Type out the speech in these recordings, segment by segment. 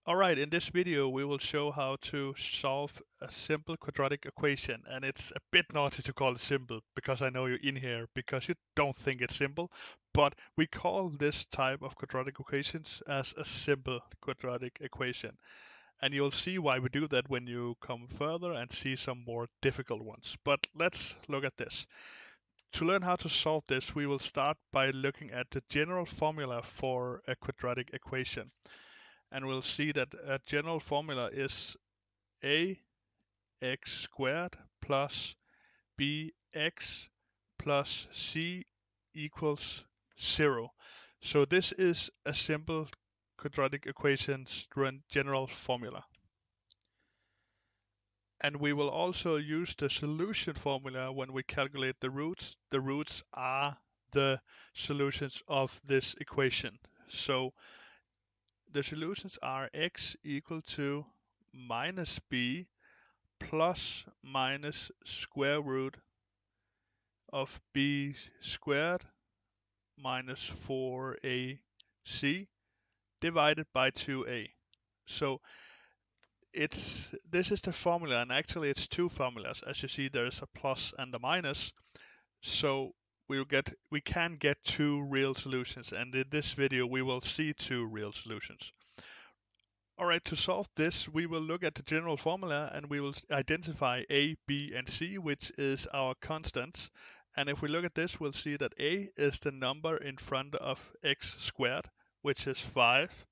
Alright, in this video we will show how to solve a simple quadratic equation, and it's a bit naughty to call it simple because I know you're in here because you don't think it's simple, but we call this type of quadratic equations as a simple quadratic equation. And you'll see why we do that when you come further and see some more difficult ones. But let's look at this. To learn how to solve this, we will start by looking at the general formula for a quadratic equation. And we'll see that a general formula is ax squared plus bx plus c equals 0. So this is a simple quadratic equation's general formula. And we will also use the solution formula when we calculate the roots. The roots are the solutions of this equation. So the solutions are x equal to minus b plus minus square root of b squared minus 4ac divided by 2a. So this is the formula, and actually it's two formulas. As you see, there's a plus and a minus. So we can get two real solutions, and in this video we will see two real solutions. Alright, to solve this, we will look at the general formula and we will identify a, b, and c, which is our constants. And if we look at this, we'll see that a is the number in front of x squared, which is 5.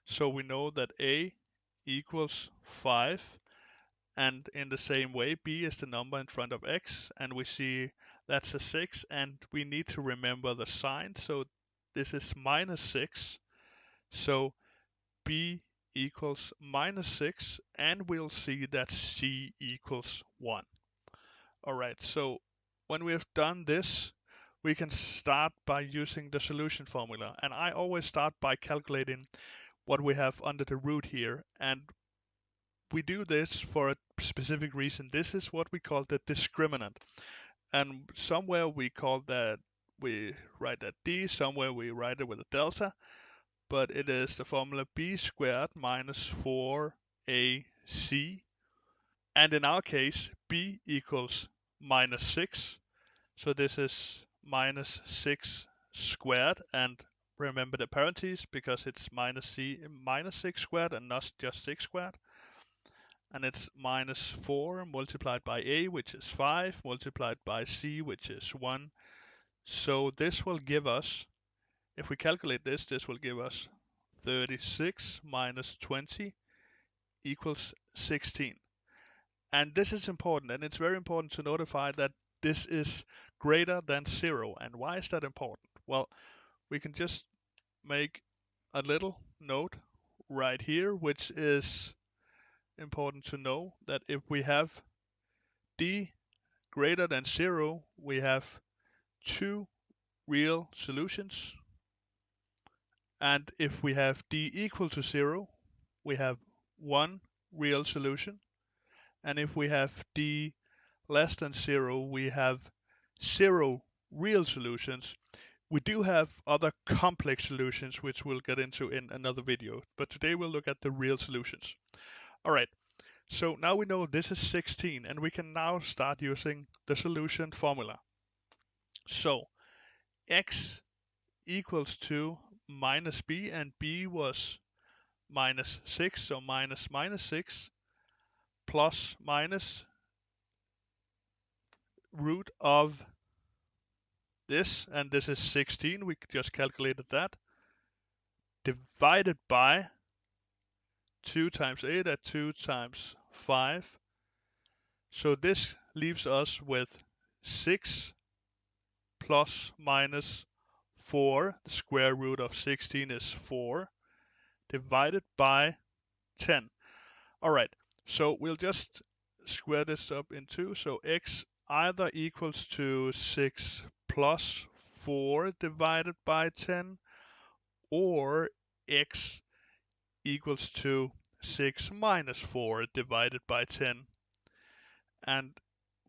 So we know that a equals 5. And in the same way, b is the number in front of x, and we see that's a 6. And we need to remember the sign. So this is minus 6. So b equals minus 6, and we'll see that c equals 1. Alright, so when we have done this, we can start by using the solution formula. And I always start by calculating what we have under the root here. And we do this for a specific reason. This is what we call the discriminant. And somewhere we write that d, somewhere we write it with a delta. But it is the formula b squared minus 4ac. And in our case, b equals minus 6. So this is minus 6 squared. And remember the parentheses because it's minus 6 squared and not just 6 squared. And it's minus 4 multiplied by a, which is 5, multiplied by c, which is 1. So this will give us, if we calculate this, this will give us 36 minus 20 equals 16. And this is important, and it's very important to notify that this is greater than 0. And why is that important? Well, we can just make a little note right here, which is important to know that if we have d greater than 0, we have two real solutions. And if we have d equal to 0, we have one real solution. And if we have d less than 0, we have 0 real solutions. We do have other complex solutions, which we'll get into in another video. But today we'll look at the real solutions. All right, so now we know this is 16, and we can now start using the solution formula. So x equals to minus b, and b was minus 6, so minus 6 plus minus root of this, and this is 16, we just calculated that, divided by 2 times 8 at 2 times 5. So this leaves us with 6 plus minus 4, the square root of 16 is 4, divided by 10. Alright, so we'll just square this up in 2, so x either equals to 6 plus 4 divided by 10, or x equals to 6 minus 4 divided by 10. And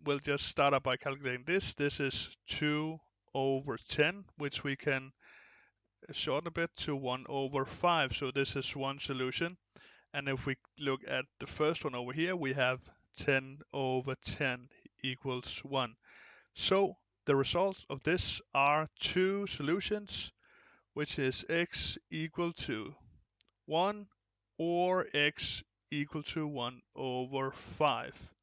we'll just start up by calculating this. This is 2 over 10, which we can shorten a bit to 1 over 5. So this is one solution. And if we look at the first one over here, we have 10 over 10 equals 1. So the results of this are two solutions, which is x equal to 1 or x equal to 1 over 5.